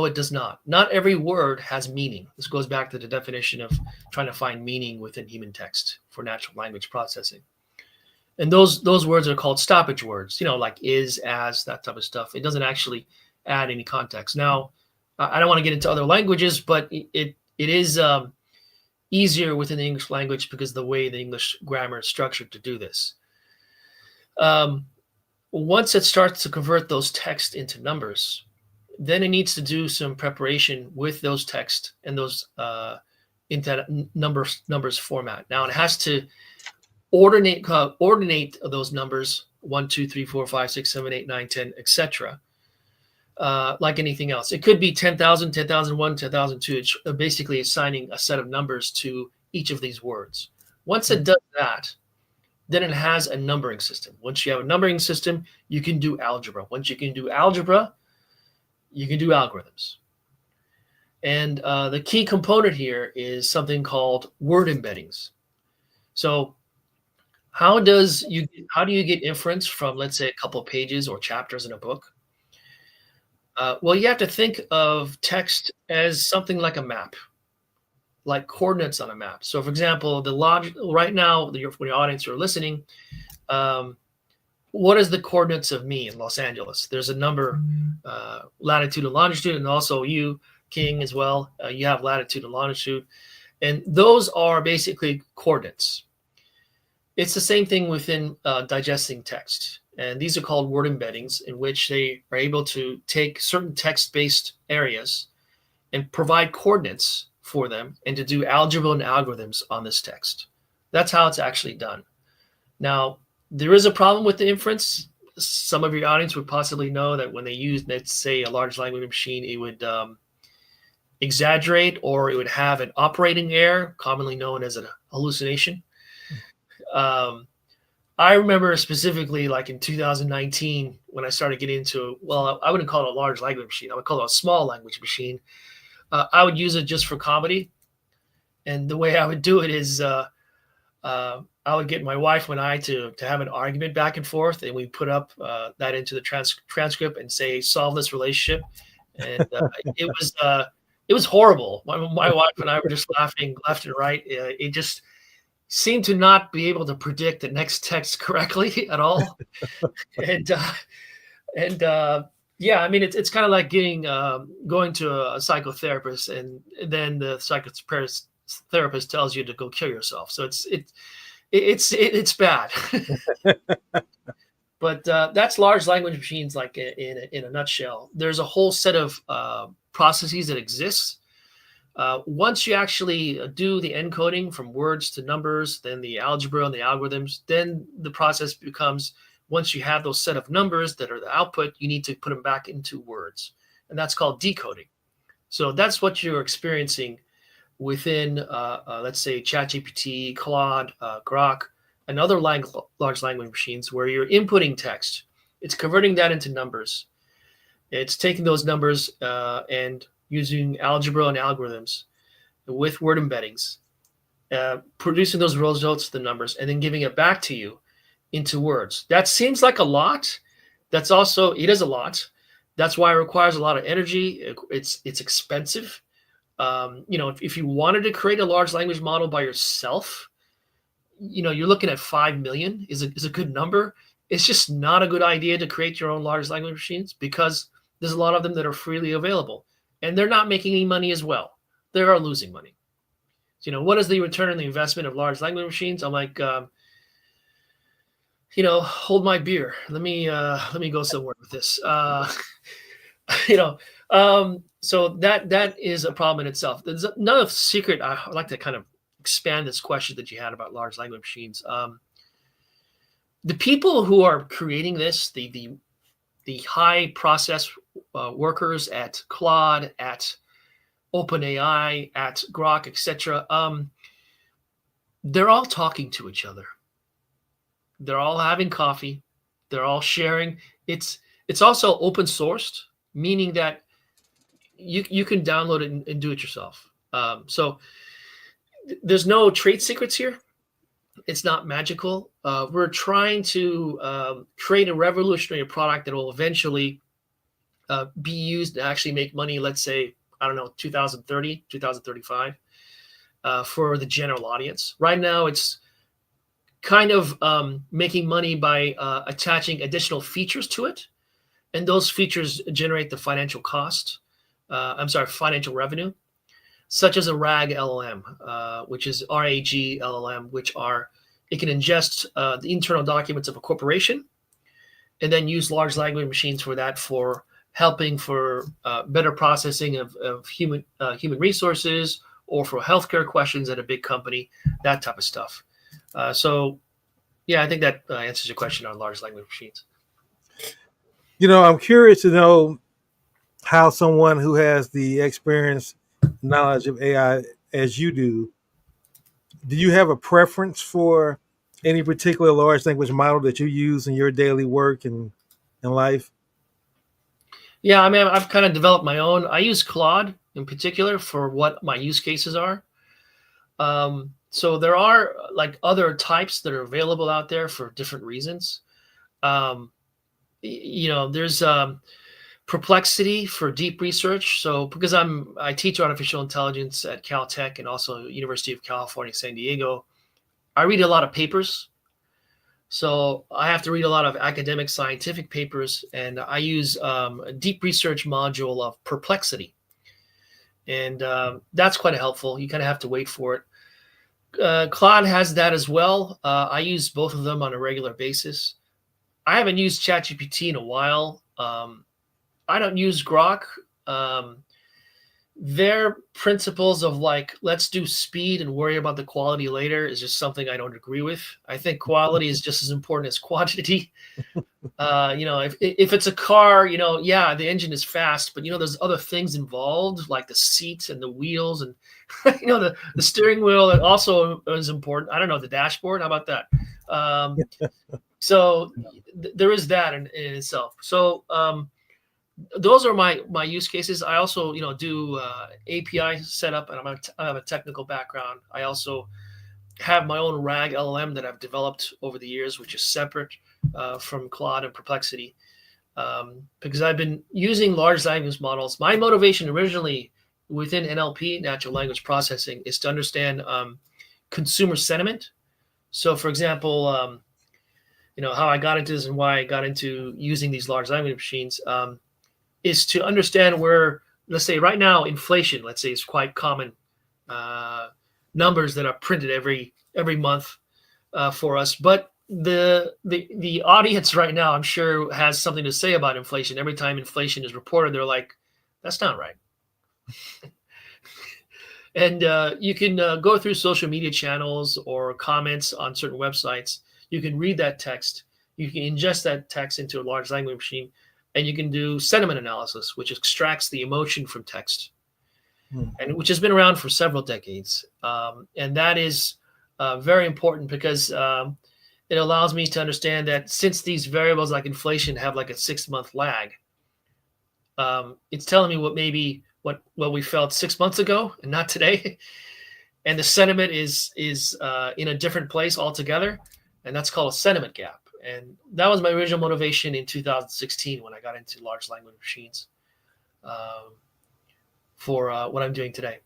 Speaker 2: it does not. Not every word has meaning. This goes back to the definition of trying to find meaning within human text for natural language processing. And those words are called stoppage words, like is, as, that type of stuff. It doesn't actually add any context. Now, I don't want to get into other languages, but it is easier within the English language because of the way the English grammar is structured to do this. Once it starts to convert those texts into numbers, then it needs to do some preparation with those text and those into that numbers format. Now it has to ordinate those numbers 1, 2, 3, 4, 5, 6, 7, 8, 9, 10, etc. Like anything else. It could be 10,000, 10,001, 10,002. It's basically assigning a set of numbers to each of these words. Once it does that, then it has a numbering system. Once you have a numbering system, you can do algebra. Once you can do algebra, you can do algorithms. And the key component here is something called word embeddings. So how do you get inference from, let's say, a couple of pages or chapters in a book? Well, you have to think of text as something like a map, like coordinates on a map. So, for example, the logic right now, for your audience who are listening, what is the coordinates of me in Los Angeles? There's a number, latitude and longitude, and also you, King, as well. You have latitude and longitude, and those are basically coordinates. It's the same thing within digesting text. And these are called word embeddings, in which they are able to take certain text-based areas and provide coordinates for them and to do algebra and algorithms on this text. That's how it's actually done. Now, there is a problem with the inference. Some of your audience would possibly know that when they use, let's say, a large language machine, it would exaggerate, or it would have an operating error, commonly known as a hallucination. I remember specifically, like in 2019, when I started getting into, well, I wouldn't call it a large language machine. I would call it a small language machine. I would use it just for comedy. And the way I would do it is I would get my wife and I to have an argument back and forth, and we put up that into the transcript and say, solve this relationship. And it was horrible. My wife and I were just laughing left and right. It just seemed to not be able to predict the next text correctly at all. and yeah, I mean, it's kind of like going to a psychotherapist, and then the psychotherapist tells you to go kill yourself. So it's bad. But that's large language machines, like in a nutshell. There's a whole set of processes that exist. Once you actually do the encoding from words to numbers, then the algebra and the algorithms, then the process becomes, once you have those set of numbers that are the output, you need to put them back into words. And that's called decoding. So that's what you're experiencing within, let's say, ChatGPT, Claude, Grok, and other large language machines, where you're inputting text. It's converting that into numbers. It's taking those numbers and using algebra and algorithms with word embeddings, producing those results, the numbers, and then giving it back to you into words. That seems like a lot. That's also, it is a lot. That's why it requires a lot of energy. It's expensive. If you wanted to create a large language model by yourself, you're looking at 5 million is a good number. It's just not a good idea to create your own large language machines, because there's a lot of them that are freely available, and they're not making any money as well. They are losing money. So, what is the return on the investment of large language machines? I'm like, hold my beer. Let me go somewhere with this. So that is a problem in itself. There's another secret. I'd like to kind of expand this question that you had about large language machines. The people who are creating this, the high process workers at Claude, at OpenAI, at Grok, etc., they're all talking to each other. They're all having coffee. They're all sharing. It's also open sourced, meaning that you can download it and do it yourself. So there's no trade secrets here. It's not magical. We're trying to create a revolutionary product that will eventually be used to actually make money, let's say, 2030, 2035, for the general audience. Right now, it's kind of making money by attaching additional features to it. And those features generate the financial revenue, such as a RAG LLM, which is RAG LLM, it can ingest the internal documents of a corporation and then use large language machines for that, for helping for better processing of human resources, or for healthcare questions at a big company, that type of stuff. I think that answers your question on large language machines.
Speaker 1: I'm curious to know how someone who has the experience, knowledge of AI as you do you have a preference for any particular large language model that you use in your daily work and life?
Speaker 2: Yeah, I've kind of developed my own. I use Claude in particular for what my use cases are. So there are like other types that are available out there for different reasons. There's Perplexity for deep research. So because I teach artificial intelligence at Caltech and also University of California, San Diego, I read a lot of papers. So I have to read a lot of academic scientific papers, and I use a deep research module of Perplexity. And that's quite helpful. You kind of have to wait for it. Claude has that as well. I use both of them on a regular basis. I haven't used ChatGPT in a while. I don't use Grok. Their principles of like, let's do speed and worry about the quality later is just something I don't agree with. I think quality is just as important as quantity. If it's a car, the engine is fast, but there's other things involved, like the seats and the wheels and the steering wheel also is important. I don't know, the dashboard, how about that? So there is that in itself. So those are my use cases. I also do API setup, and I have a technical background. I also have my own RAG LLM that I've developed over the years, which is separate from Claude and Perplexity, because I've been using large language models. My motivation originally within NLP, natural language processing, is to understand consumer sentiment. So, for example, how I got into this and why I got into using these large language machines is to understand where, let's say right now, inflation, let's say, is quite common numbers that are printed every month for us. But the audience right now, I'm sure, has something to say about inflation. Every time inflation is reported, they're like, "That's not right." And you can go through social media channels or comments on certain websites. You can read that text. You can ingest that text into a large language machine, and you can do sentiment analysis, which extracts the emotion from text, and which has been around for several decades. And that is very important because it allows me to understand that since these variables like inflation have like a 6-month lag, it's telling me what we felt 6 months ago and not today. And the sentiment is in a different place altogether, and that's called a sentiment gap. And that was my original motivation in 2016 when I got into large language machines for what I'm doing today.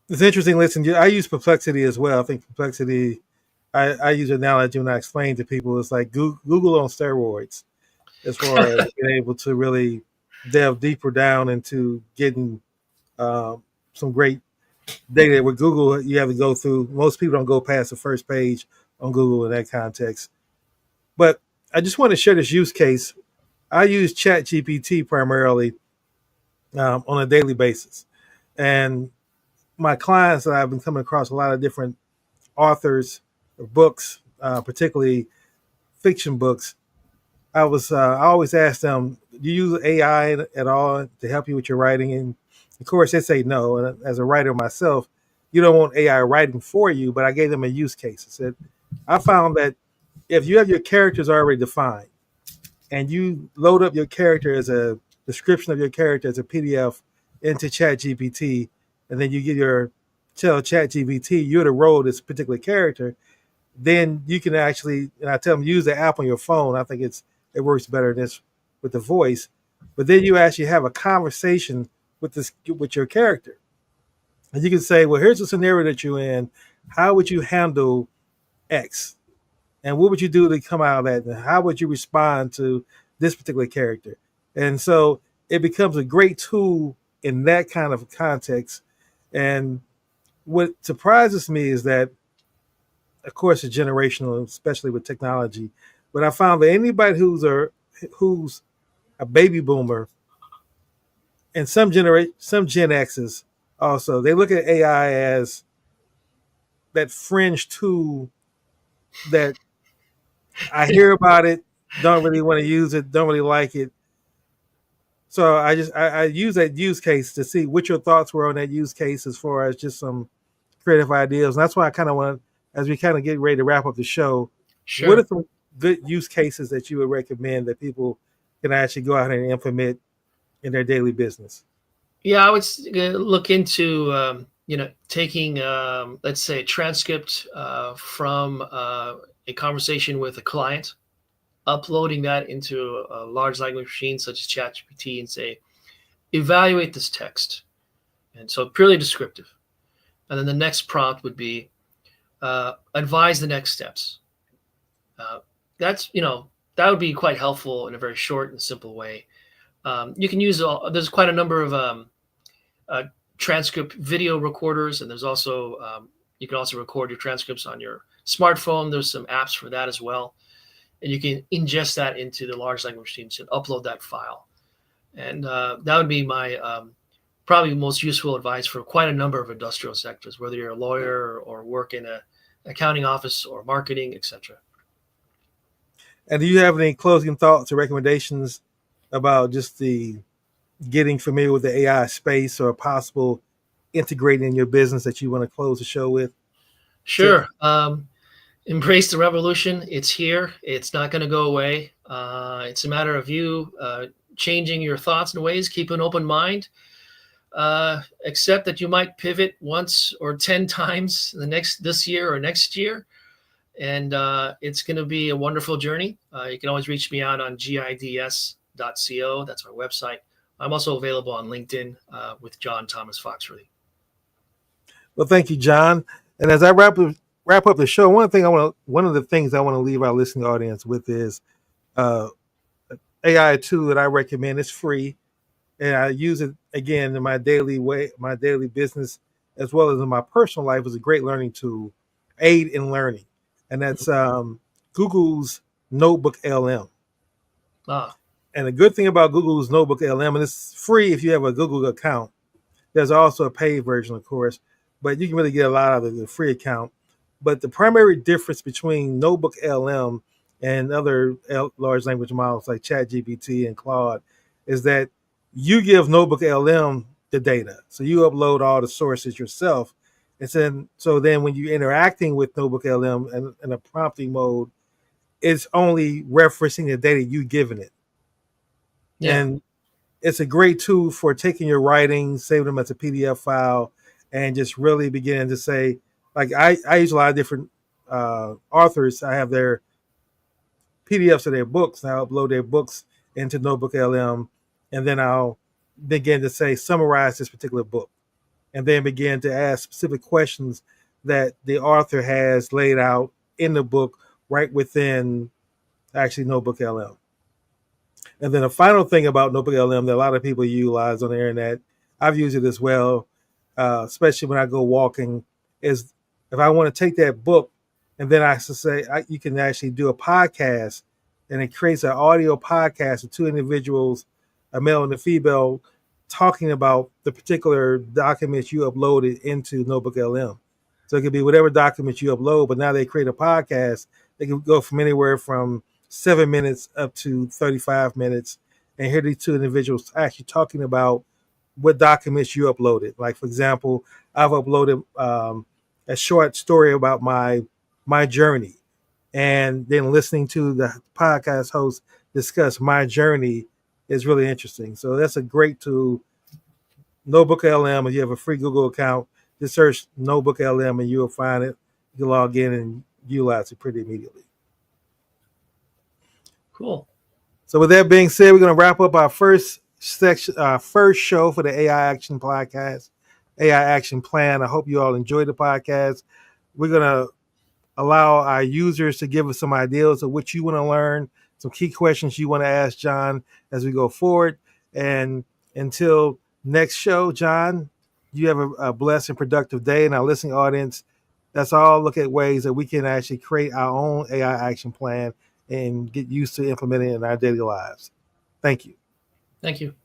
Speaker 1: It's interesting. Listen, I use Perplexity as well. I think Perplexity, I use an analogy when I explain to people, it's like Google on steroids as far as being able to really delve deeper down into getting some great data. With Google, you have to go through, most people don't go past the first page on Google in that context. But I just want to share this use case. I use ChatGPT primarily on a daily basis. And my clients that I've been coming across a lot of different authors of books, particularly fiction books. I always ask them, do you use AI at all to help you with your writing? And of course, they say no. And as a writer myself, you don't want AI writing for you, but I gave them a use case. I said, I found that if you have your characters already defined and you load up your character as a description of your character as a PDF into ChatGPT, and then you tell ChatGPT you're the role of this particular character, then you can actually, and I tell them use the app on your phone. I think it works better than this with the voice, but then you actually have a conversation with your character, and you can say, well, here's the scenario that you're in. How would you handle X, and what would you do to come out of that, and how would you respond to this particular character? And so it becomes a great tool in that kind of context. And what surprises me is that, of course, it's generational, especially with technology. But I found that anybody who's a baby boomer, and some Gen X's also, they look at AI as that fringe tool that I hear about it, don't really want to use it, don't really like it. So I use that use case to see what your thoughts were on that use case as far as just some creative ideas. And that's why I kind of want to, as we kind of get ready to wrap up the show,
Speaker 2: Sure.
Speaker 1: What are some good use cases that you would recommend that people can actually go out and implement in their daily business?
Speaker 2: Yeah, I would look into taking let's say a transcript from a conversation with a client, uploading that into a large language machine such as ChatGPT, and say, evaluate this text. And so purely descriptive. And then the next prompt would be advise the next steps. That would be quite helpful in a very short and simple way. You can use there's quite a number of transcript video recorders, and there's also you can also record your transcripts on your smartphone. There's some apps for that as well, and you can ingest that into the large language machines and upload that file. And that would be my probably most useful advice for quite a number of industrial sectors, whether you're a lawyer or work in an accounting office or marketing, etc.
Speaker 1: And do you have any closing thoughts or recommendations about just the getting familiar with the AI space or possible integrating in your business that you want to close the show with?
Speaker 2: Sure. Embrace the revolution. It's here. It's not going to go away. It's a matter of you changing your thoughts and ways. Keep an open mind. Accept that you might pivot once or 10 times this year or next year. And it's going to be a wonderful journey. You can always reach me out on gids.co. That's our website. I'm also available on LinkedIn with John Thomas Foxworthy.
Speaker 1: Well, thank you, John. And as I wrap up the show, one of the things I want to leave our listening audience with is AI tool that I recommend. It's free, and I use it again in my daily business as well as in my personal life. It's a great learning tool. aid in learning, and that's Google's Notebook LM.
Speaker 2: Ah,
Speaker 1: And the good thing about Google's Notebook LM, and it's free if you have a Google account. There's also a paid version, of course, but you can really get a lot out of the free account. But the primary difference between Notebook LM and other large language models like ChatGPT and Claude is that you give Notebook LM the data. So you upload all the sources yourself. And so then when you're interacting with Notebook LM in a prompting mode, it's only referencing the data you've given it.
Speaker 2: yeah.
Speaker 1: And it's a great tool for taking your writings, saving them as a PDF file, and just really beginning to say, like I use a lot of different authors. I have their PDFs of their books, and I upload their books into Notebook LM, and then I'll begin to say, summarize this particular book, and then begin to ask specific questions that the author has laid out in the book right within actually Notebook LM. And then the final thing about Notebook LM that a lot of people utilize on the internet, I've used it as well, especially when I go walking, is if I want to take that book and then I say you can actually do a podcast, and it creates an audio podcast of two individuals, a male and a female, talking about the particular documents you uploaded into Notebook LM. So it could be whatever documents you upload, but now they create a podcast. They can go from anywhere from 7 minutes up to 35 minutes, and hear these two individuals actually talking about what documents you uploaded. Like, for example, I've uploaded a short story about my journey, and then listening to the podcast host discuss my journey is really interesting. So that's a great tool. Notebook LM, if you have a free Google account, just search Notebook LM and you'll find it. You can log in and utilize it pretty immediately.
Speaker 2: Cool.
Speaker 1: So with that being said, we're going to wrap up our first section, first show for the AI Action Podcast, AI Action Plan. I hope you all enjoyed the podcast. We're going to allow our users to give us some ideas of what you want to learn, some key questions you want to ask John as we go forward. And until next show, John, you have a blessed and productive day. And our listening audience, let's all look at ways that we can actually create our own AI action plan and get used to implementing it in our daily lives. Thank you.
Speaker 2: Thank you.